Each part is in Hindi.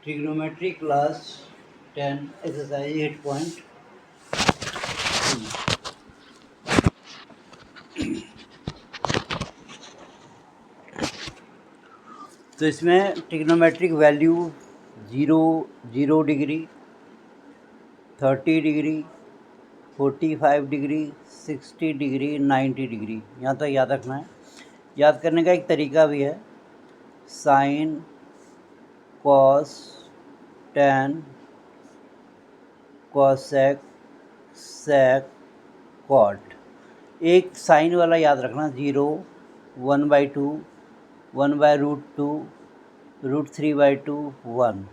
Trigonometry class 10 exercise 8.2। तो इसमें trigonometric value 0 degree, 30 degree, 45 degree, 60 degree, 90 degree, यहाँ तक याद रखना है। याद करने का एक तरीका भी है, साइन, कॉस, टैन, कॉसेक, सेक, कॉट। एक साइन वाला याद रखना, 0, 1/2, 1/√2, √3/2, 1।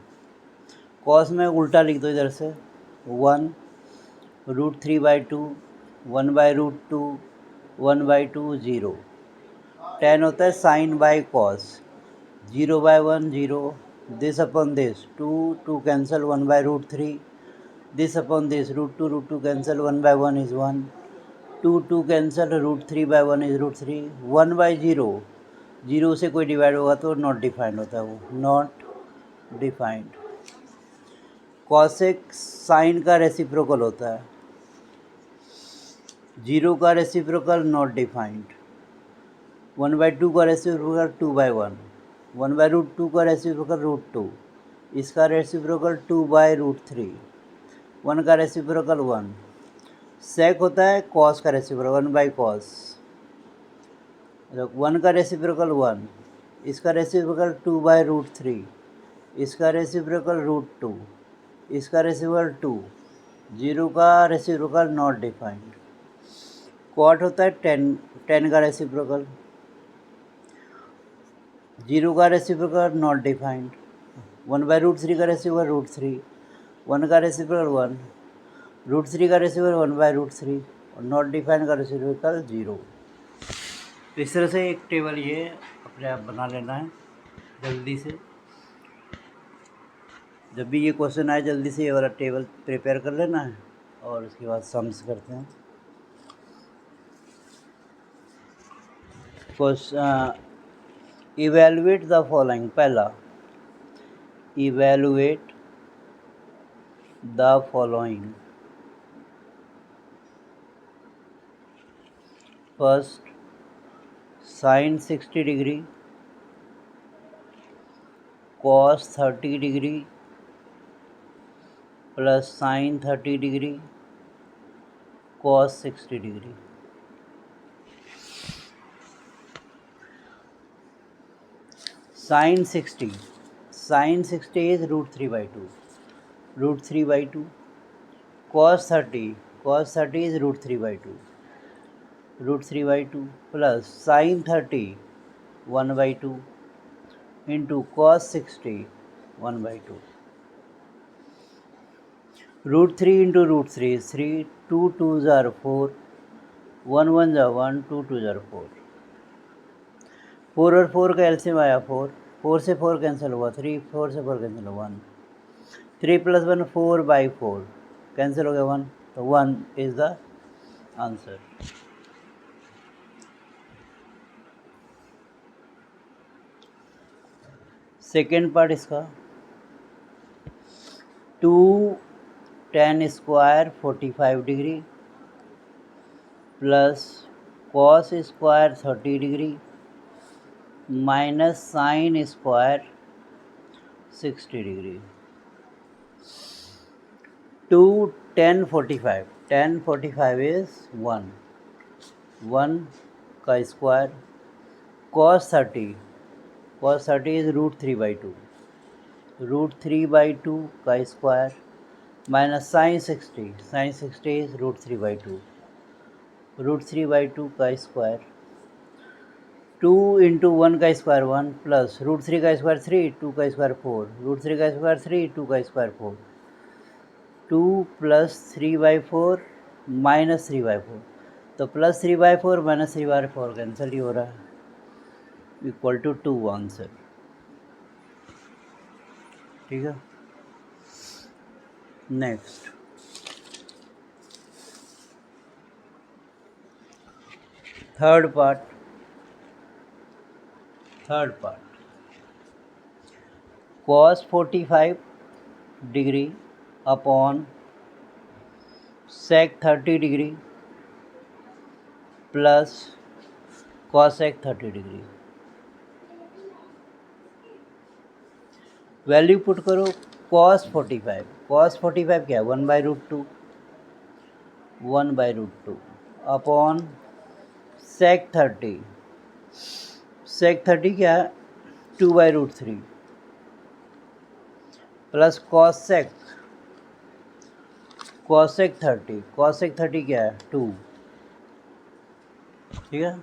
कॉस में उल्टा लिख दो इधर से, 1, √3/2, 1/√2, 1/2, 0। टैन होता है sine by cos, 0/1 0, this upon this 2 cancel, 1/√3, this upon this √2 cancel, 1/1 is 1, 2 cancel, √3/1 is √3, 1/0, 0 से कोई डिवाइड होगा तो नॉट डिफाइंड होता है, वो नॉट डिफाइंड। कॉसेक साइन का रेसिप्रोकल होता है, 0 का रेसिप्रोकल नॉट डिफाइंड, 1/2 का रेसिप्रोकल 2/1, 1/√2 का रेसिप्रोकल √2, इसका रेसिप्रोकल 2/√3, 1 का रेसिप्रोकल 1। सेक होता है कॉस का रेसिप्रोकल 1/cos, 1 का रेसिप्रोकल 1, इसका रेसिप्रोकल 2/√3, इसका रेसिप्रोकल √2, इसका रेसिप्रोकल 2, 0 का रेसिप्रोकल नॉट डिफाइंड। कॉट होता है 10 का रेसिप्रोकल, 0 का रेसिप्रोकल नॉट डिफाइंड, 1/√3 का रेसिप्रोकल √3, 1 का रेसिप्रोकल 1, √3 का रेसिप्रोकल 1/√3 और नॉट डिफाइंड का रेसिप्रोकल 0। तो इस तरह से एक टेबल ये अपने आप बना लेना है जल्दी से। जब भी ये क्वेश्चन आए जल्दी से ये वाला टेबल प्रिपेयर कर लेना है और उसके बाद सम्स करते हैं। Question evaluate the following. पहला, evaluate the following. First, sine 60 degree, cos 30 degree plus sine 30 degree cos 60 degree. Sine 60 is √3/2, √3/2। cos 30 is √3/2, √3/2 plus sine 30 1/2 into cos 60 1/2। √3 into √3 3, 2 2s are 4, 1 1s are 1, 2 2s are 4। 4 और 4 का एलसीएम आया 4, 4 से 4 कैंसिल हुआ 3, 4 से 4 कैंसिल हुआ 1, 3 + 1 4/4 कैंसिल हो गया 1, तो 1 is the answer. Second part इसका, 2 tan square 45 degree plus cos square 30 degree minus sine square 60 degree. 2 tan 45, tan 45 is 1, 1 का स्क्वायर, cos 30 is √3/2, √3/2 का स्क्वायर माइनस साइन 60 is √3/2, √3/2 का स्क्वायर, 2 इंटू 1 का स्क्वायर 1 प्लस √3 का स्क्वायर 3, 2 का स्क्वायर 4, √3 का स्क्वायर 3, 2 का स्क्वायर 4, 2 प्लस 3/4 माइनस 3/4, तो प्लस 3/4 माइनस 3/4 कैंसिल ही हो रहा है, इक्वल टू 2 आंसर। ठीक है, next third part cos 45 degree upon sec 30 degree plus cosec 30 degree. Value put करो cos 45। cos 45 क्या है? 1/√2 1/√2 अपॉन sec 30। sec 30 क्या है? 2/√3 प्लस cosec 30। cosec 30 क्या है? 2। ठीक है,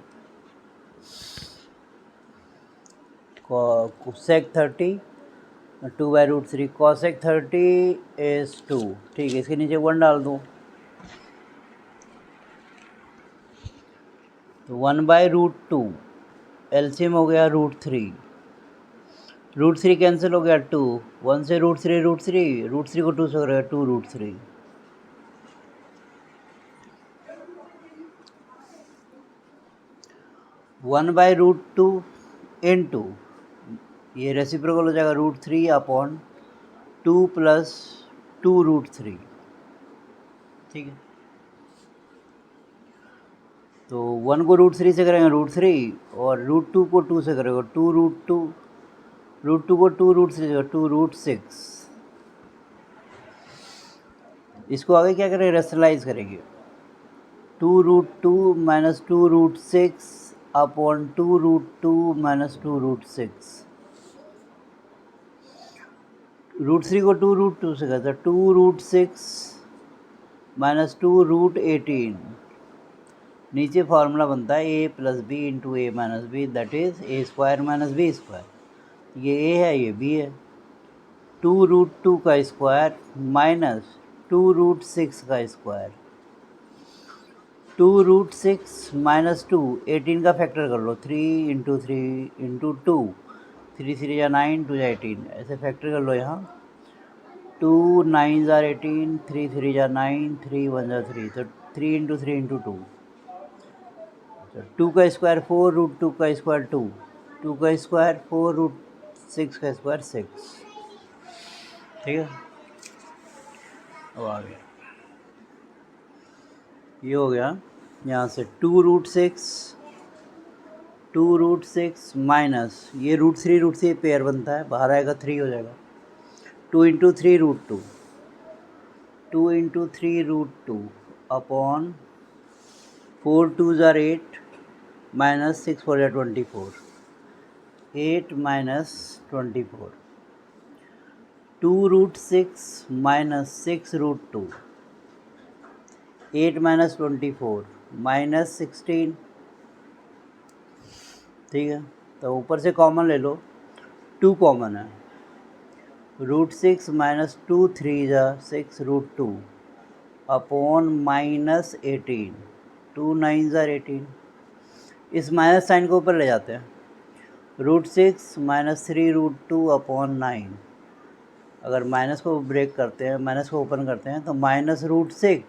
sec 30 2/√3 cosec 30 इज 2। ठीक है, इसके नीचे 1 डाल दो तो 1/√2 एलसीएम हो गया √3। √3 कैंसिल हो गया 2। 1 से √3 √3 को 2 से करेगा 2√3। वन बाई √2 इंटू ये रेसिप्रोकल हो जाएगा √3 अपॉन 2 प्लस 2√3। ठीक है, तो 1 को √3 से करेंगे √3 और √2 को 2 से करेंगे 2√2। √2 को 2√3 से 2√6। इसको आगे क्या करेंगे? रेशनलाइज करेंगे। 2√2 माइनस 2√6 अपॉन 2√2 माइनस 2√6। √3 को 2√2 से करते 2√6 माइनस 2√18। नीचे फार्मूला बनता है a plus B into A minus B, that is A square minus B square. ये a है, ये b है। 2√2 का स्क्वायर माइनस 2√6 का स्क्वायर। 2√6 माइनस 2, 18 का फैक्टर कर लो। 3 इंटू 3 इंटू 2, 3 3 या 9, 2 या 18, ऐसे फैक्टर कर लो यहाँ। 2 9 जार 18, 3 3 या 9, 3 1 जार 3, तो 3 इंटू 3 इंटू 2। 2 का स्क्वायर 4, √2 का स्क्वायर 2, 2 का स्क्वायर 4, √6 का स्क्वायर 6। ठीक है, अब आ गया, ये हो गया। यहाँ से 2√6 माइनस ये √3 पेयर बनता है, बाहर आएगा 3 हो जाएगा। 2 into 3 √2, 2 into 3 √2 upon 4 2 jar 8 minus 6 4 jar 24, 8 minus 24। 2√6 minus 6√2, 8 minus 24 minus 16। ठीक है, तो ऊपर से कॉमन ले लो, 2 कॉमन है। √6 माइनस 2 3 जा 6 √2 अपॉन माइनस 18, 2 9 जार 18। इस माइनस साइन को ऊपर ले जाते हैं। √6 माइनस 3 √2 अपॉन 9। अगर माइनस को ब्रेक करते हैं, माइनस को ओपन करते हैं, तो माइनस √6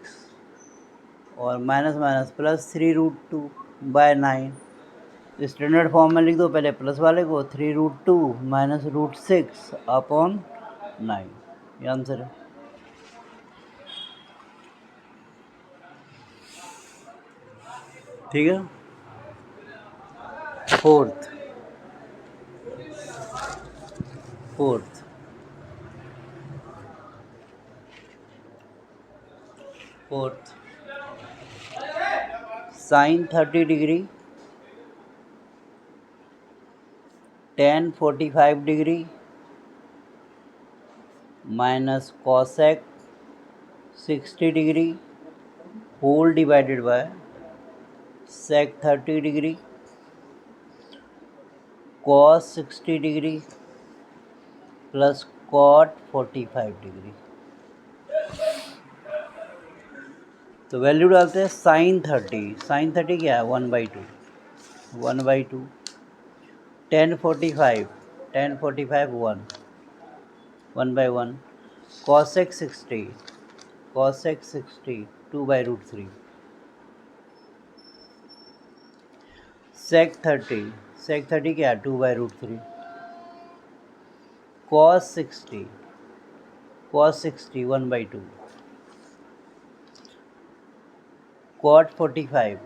और minus minus plus 3 √2 by 9। Standard form में लिख दो पहले प्लस वाले को, 3 √2 माइनस √6 अपॉन 9। ये आंसर है। ठीक है, fourth sine 30 degree tan 45 degree minus cosec 60 degree whole divided by sec 30 degree cos 60 degree plus cot 45 degree. तो वैल्यू डालते हैं साइन 30 क्या है? 1/2 tan 45 1 1/1 cosec 60 2/√3 sec 30 क्या है? 2/√3 cos 60 1/2, cot 45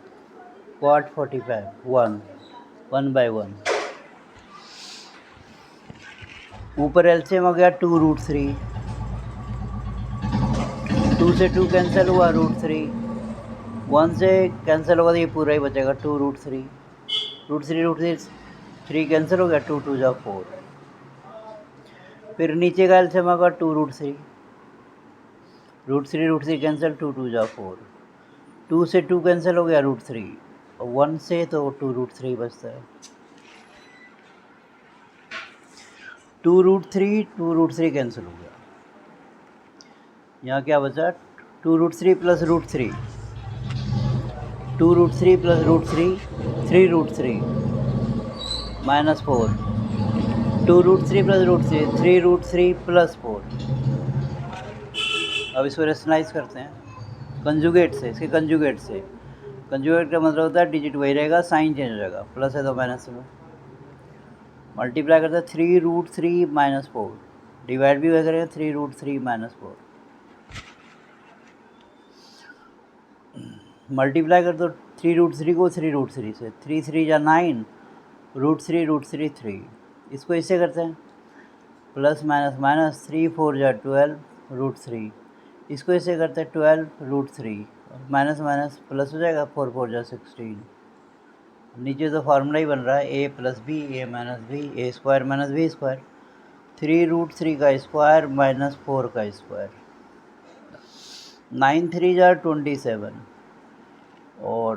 1/1। ऊपर एलसीएम हो गया 2√3, 2 से 2 कैंसिल हुआ √3, 1 से कैंसिल होगा तो ये पूरा ही बचेगा 2√3, √3 कैंसिल हो गया, 2 2 जा 4। फिर नीचे का एलसीएम होगा 2√3, √3 कैंसिल, 2 2 जा 4, 2 से 2 कैंसिल हो गया √3, 1 से तो 2√3 बचता है। 2√3 कैंसिल हो गया, यहाँ क्या बचा 2√3 प्लस √3, 2√3 प्लस √3 3√3 -4, 2√3 प्लस √3 3√3 प्लस 4। अब इसको रेशनलाइज करते हैं कंजुगेट से, इसके कंजुगेट से। कंजुगेट का मतलब होता है डिजिट वही रहेगा, साइन चेंज हो जाएगा, प्लस है तो माइनस में मल्टीप्लाई करते हैं 3√3 -4, डिवाइड भी वही करेगा 3√3 -4, मल्टीप्लाई कर दो 3√3 को 3√3 से, 3 3 जा 9, √3 3, इसको इससे करते हैं प्लस माइनस माइनस, 3 4 जा 12 √3, इसको इससे करते हैं 12 √3, माइनस माइनस प्लस हो जाएगा 4 4 जा 16। नीचे तो फार्मूला ही बन रहा है a plus B a minus B a square minus B square, 3√3 का स्क्वायर माइनस 4 का स्क्वायर, 9 3 जा 27 और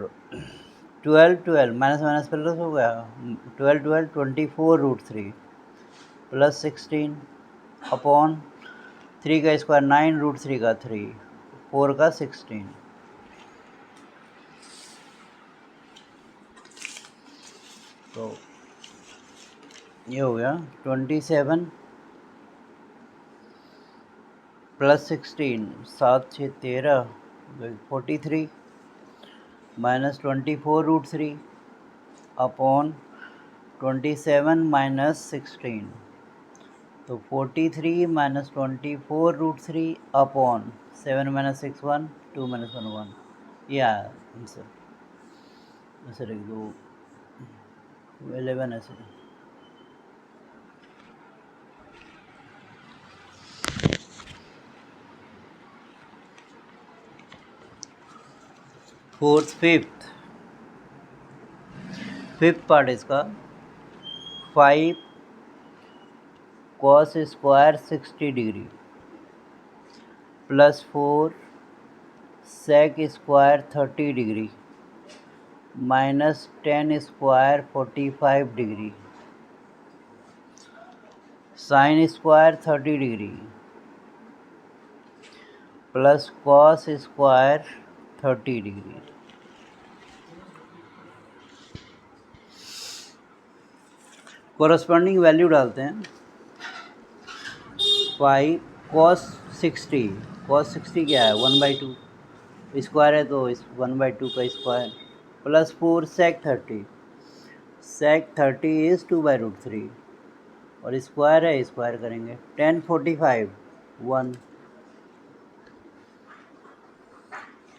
12 12 माइनस माइनस प्लस हो गया, 12 12 24√3 प्लस 16 अपॉन 3 का स्क्वायर 9 √3 का 3 4 का 16। तो ये हो गया 27 प्लस 16 7 6 13 43 माइनस 24√3 अपॉन 27 माइनस 16, तो 43 माइनस 24√3 अपॉन 7 माइनस 6 1 2 माइनस 1 1, ये आया आंसर। ऐसे लिख दो 11 ऐसे। फिफ्थ पार्ट इसका 5 cos square 60 degree plus 4 sec square 30 degree minus 10 square 45 degree sine square 30 degree plus cos square 30 degree. Corresponding value डालते हैं 5 cos 60 क्या है 1/2, स्क्वायर है तो 1/2 का स्क्वायर, प्लस 4 sec 30 इज 2/√3 और स्क्वायर है स्क्वायर करेंगे 10 45 1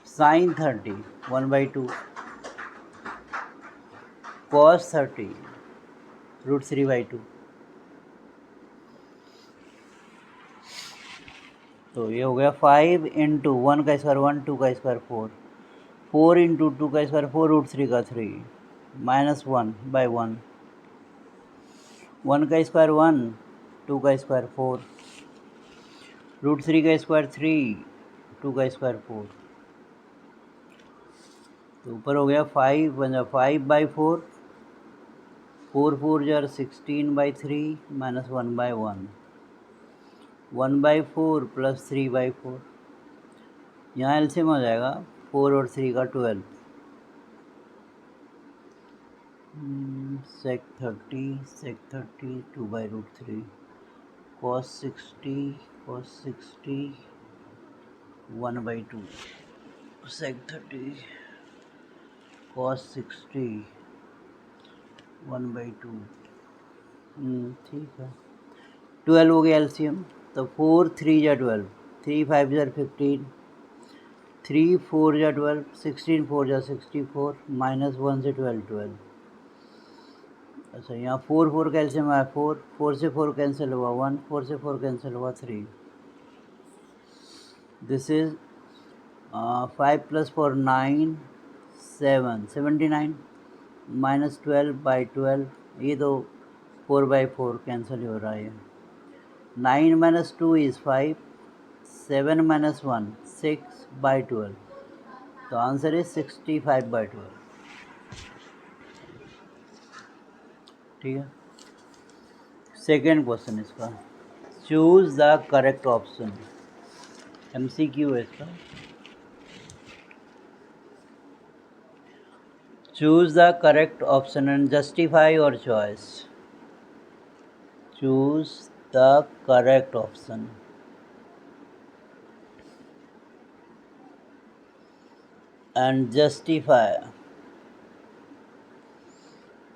sin 30 1/2 cos 30 √3/2। तो ये हो गया 5 इंटू 1 का स्क्वायर 1 2 का स्क्वायर 4 4 इंटू 2 का स्क्वायर 4 √3 का 3 माइनस 1/1 1 का स्क्वायर 1 2 का स्क्वायर 4 √3 का स्क्वायर 3 2 का स्क्वायर 4। तो ऊपर हो गया 5/4 4 4 जार 16/3 माइनस 1/1 1/4 प्लस 3/4, यहाँ एलसीएम हो जाएगा 4 और 3 का 12, sec 30 2/√3 cos 60 1/2 sec 30 cos 60 1/2, ठीक है 12 हो गया एलसीएम, तो 4 3 जा 12, 3 5 जा 15, 3 4 जा 12, 16 4 जा 64, -1 से 12। अच्छा, यहाँ 4 4 का एलसीएम आया 4, 4 से 4 कैंसिल हुआ 1, 4 से 4 कैंसिल हुआ 3। दिस इज 5 + 4 9 7 79 -12/12, ये तो 4/4 कैंसिल हो रहा है। 9 - 2 इज़ 5, 7 - 1 6/12, तो आंसर इज 65/12। ठीक है, सेकेंड क्वेश्चन इसका, choose the correct option. MCQ है इसका। Choose the correct option and justify your choice. Choose the correct option and justify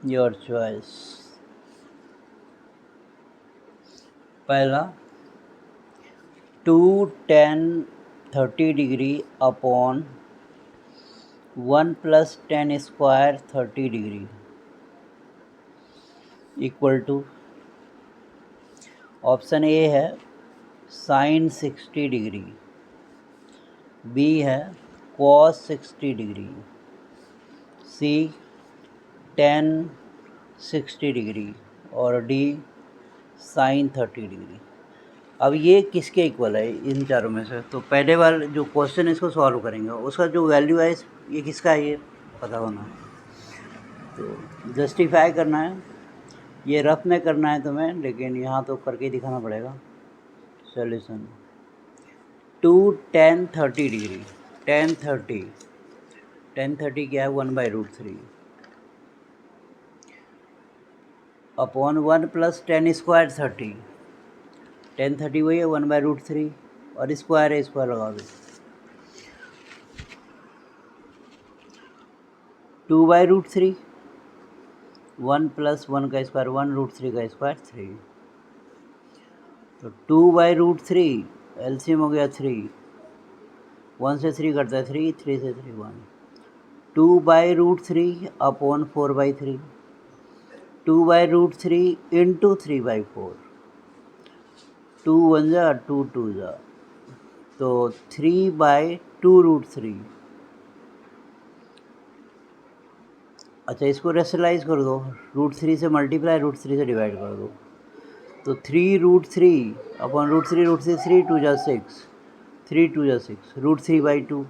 your choice. पहला, 2 10 30 degree upon 1 + 10 square 30 degree equal to, option A है साइन 60 डिग्री, बी है cos 60 degree, C tan 60 degree और डी साइन 30 डिग्री। अब ये किसके इक्वल है इन चारों में से? तो पहले वाला जो क्वेश्चन इसको सॉल्व करेंगे, उसका जो वैल्यू है ये किसका है ये पता होना है। तो जस्टिफाई करना है, ये रफ में करना है तुम्हें, लेकिन यहाँ तो करके दिखाना पड़ेगा। सॉल्यूशन 2 tan 30 डिग्री, tan 30 क्या है 1/√3 अपॉन 1 + 10 स्क्वायर 30, tan 30 वही है 1/√3 और स्क्वायर है, स्क्वायर लगा दो 2/√3, 1 + 1 का स्क्वायर 1√3 का स्क्वायर 3, तो 2/√3 एलसीएम हो गया 3, 1 से 3 करता है 3, 3 से 3 1, 2/√3 अपॉन 4/3, 2/√3 इंटू 3/4, 2 1 जा 2 2 जा, तो 3/2√3। अच्छा, इसको रेशनलाइज कर दो, √3 से मल्टीप्लाई √3 से डिवाइड कर दो, तो 3√3 अपॉन √3, 3 2 जा 6, 3 2 जा 6, √3/2,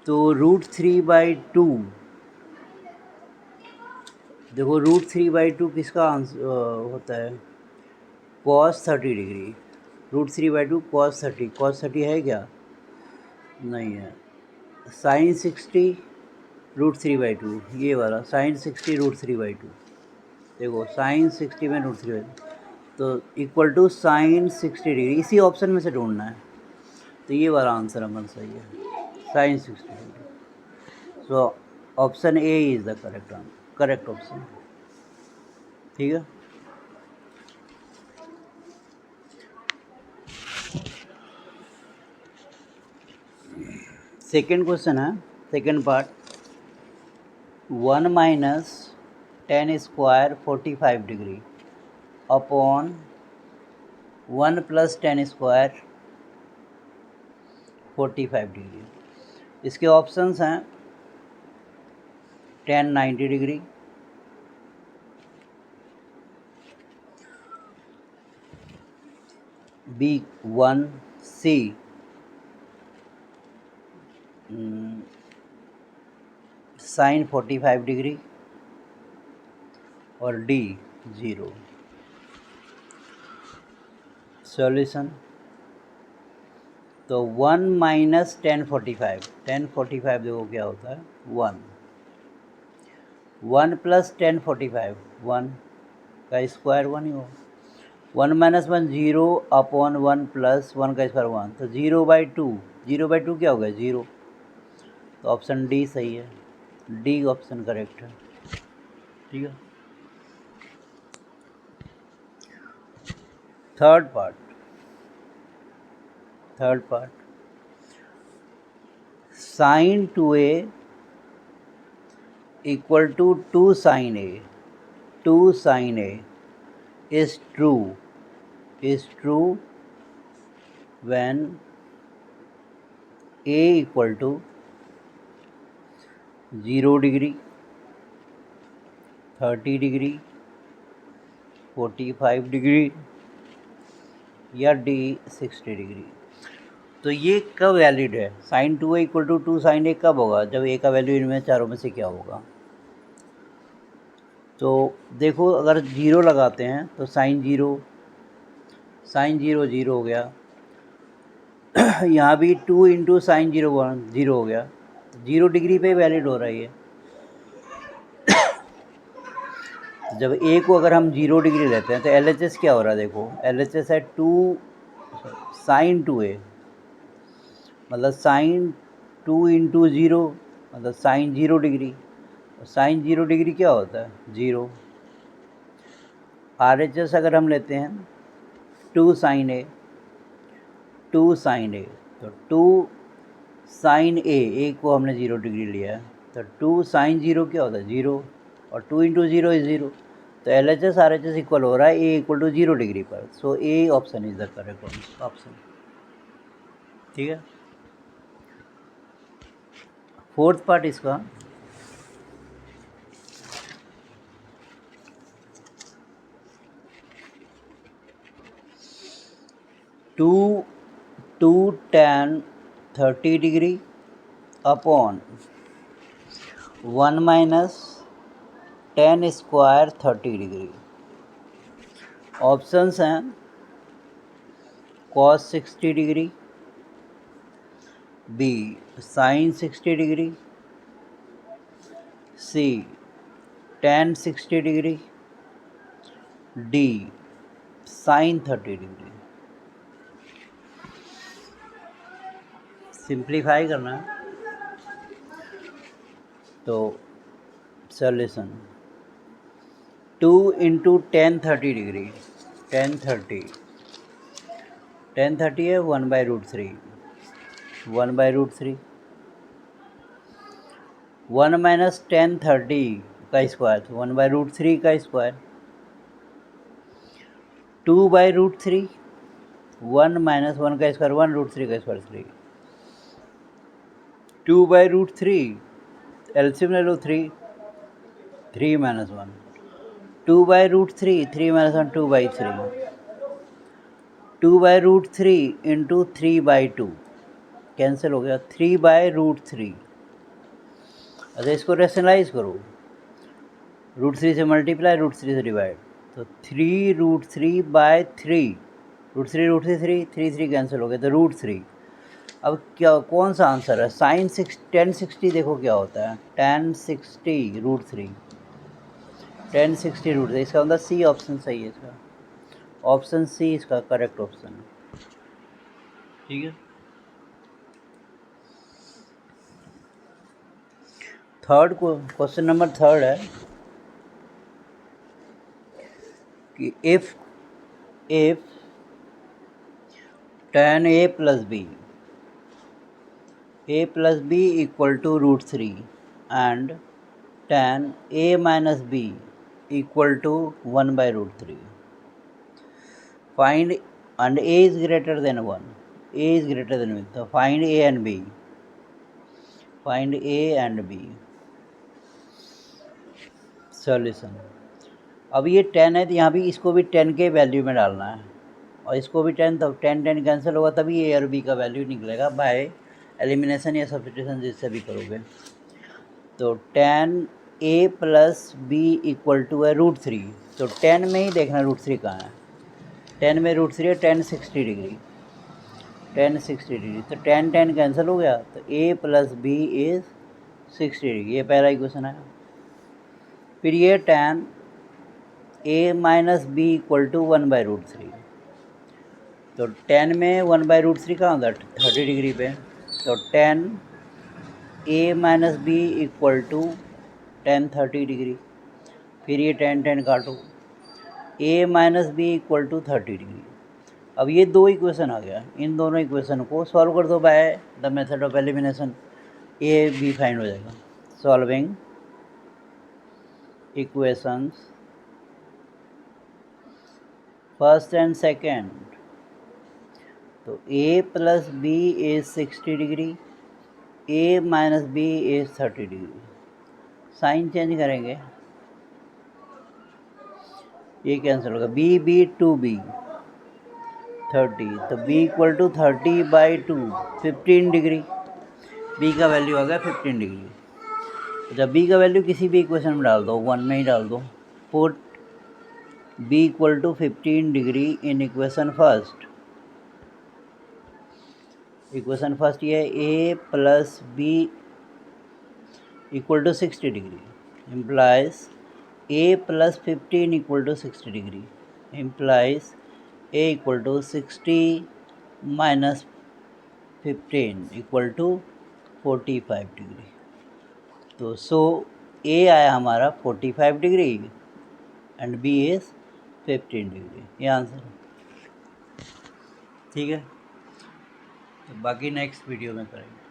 तो √3/2, देखो √3/2 किसका आंसर होता है cos 30 डिग्री, √3/2 cos 30, cos 30 है क्या? नहीं है। sin 60 √3/2, ये वाला sin 60 √3/2, देखो sin 60 में √3/2, तो इक्वल टू sin 60 डिग्री, इसी ऑप्शन में से ढूंढना है, तो ये वाला आंसर हमारा सही है sin 60 degree. So option A is the correct option. ठीक है, सेकेंड क्वेश्चन है, second part, 1 - 10 square 45 degree upon 1 + 10 square 45 degree. इसके ऑप्शंस हैं tan 90 degree, B1, C sin 45 degree और D 0। सॉल्यूशन, तो 1 - 10 45, 10 45 देखो क्या होता है 1, 1 + 10 45, 1 का स्क्वायर 1 ही हो, 1 - 1 0 अपॉन 1 + 1 का स्क्वायर 1, तो 0/2, 0/2 क्या होगा 0, तो ऑप्शन डी सही है, डी ऑप्शन करेक्ट है। ठीक है, third part sine 2a equal to 2 sin a is true when a equal to 0 degree, 30 degree, 45 degree या डी 60 डिग्री। तो ये कब वैलिड है? Sine 2a equal to 2 sin a कब होगा? जब a का वैल्यू इनमें चारों में से क्या होगा? तो देखो, अगर 0 लगाते हैं तो साइन 0 0 हो गया। यहाँ भी 2 इंटू साइन 0 0 हो गया। 0 डिग्री पे वैलिड हो रहा है ये। जब a को अगर हम 0 डिग्री लेते हैं तो LHS क्या हो रहा है? देखो, LHS है 2 साइन 2a, मतलब साइन 2 इंटू 0 मतलब साइन 0 डिग्री। साइन 0 डिग्री क्या होता है? 0। RHS अगर हम लेते हैं 2 साइन a, तो 2 साइन a को हमने 0 डिग्री लिया है, तो 2 साइन 0 क्या होता है? 0, और 2 इंटू 0 इज 0। तो LHS RHS इक्वल हो रहा है a इक्वल टू 0 डिग्री पर। So A option is the correct option. ठीक है। फोर्थ पार्ट इसका, two tan 30 degree upon 1 minus tan square 30 degree. Options हैं cos 60 degree, B sine 60 degree, C tan 60 degree, D sine 30 degree. Simplify करना है तो solution 2 into tan 30 degree, tan 30 है 1/√3, 1/√3, 1 माइनस tan 30 का स्क्वायर, 1/√3 का स्क्वायर, 2/√3, 1 माइनस 1 का स्क्वायर 1/√3 का स्क्वायर 3, 2/√3 एलसीएम ले लो 3, 3 माइनस 1, 2/√3, 3 माइनस 1 2/3, 2/√3 इंटू 3/2 कैंसिल हो गया, 3/√3। अच्छा, इसको रेशनलाइज करो, √3 से मल्टीप्लाई, √3 से डिवाइड, तो 3√3/3, √3 3 कैंसिल हो गया, तो √3। अब क्या, कौन सा आंसर है? साइन 10 60 देखो क्या होता है, tan 60 √3, tan 60 √3। इसका मतलब सी ऑप्शन सही है, इसका ऑप्शन सी इसका करेक्ट ऑप्शन है। ठीक है। थर्ड को क्वेश्चन नंबर थर्ड है कि if tan a plus b equal to √3 and tan a minus b equal to 1/√3, find and a is greater than 1, so find a and b, solution. अब ये 10 है तो यहाँ भी इसको भी 10 के वैल्यू में डालना है, और इसको भी 10, तो 10 कैंसिल होगा, तभी ए और बी का वैल्यू निकलेगा बाय एलिमिनेशन या सब्स्टिट्यूशन, जिससे भी करोगे। तो tan a plus B equal to है √3, तो 10 में ही देखना √3 कहाँ है। 10 में √3 है tan 60 डिग्री, तो tan कैंसिल हो गया, तो a plus B is 60 degree, ये पहला इक्वेशन है। फिर ये tan a minus B equal to 1/√3, तो 10 में 1/√3 कहाँ होता है? 30 डिग्री पे, तो tan a minus B equal to tan 30 degree. फिर ये tan काटो, a minus B equal to 30 degree, अब ये दो इक्वेशन आ गया, इन दोनों इक्वेशन को सॉल्व कर दो by the method of elimination, A B find हो जाएगा। Solving equations first and second, तो a plus B is 60 degree, a minus B is 30 degree. Sign change करेंगे, ये कैंसिल होगा, बी टू बी 30, तो b equal to 30/2 15 degree, b का वैल्यू आ गया 15 डिग्री। जब b का वैल्यू किसी भी इक्वेशन में डाल दो, 1 में ही डाल दो, put b equal to 15 degree in equation first. Equation first ये है a plus B equal to 60 degree, implies a plus 15 equal to 60 degree, implies a equal to 60 minus 15 equal to 45 degree. तो सो a आया हमारा 45 degree and b is 15 degree, ये आंसर है। ठीक है, तो बाकी नेक्स्ट वीडियो में करेंगे।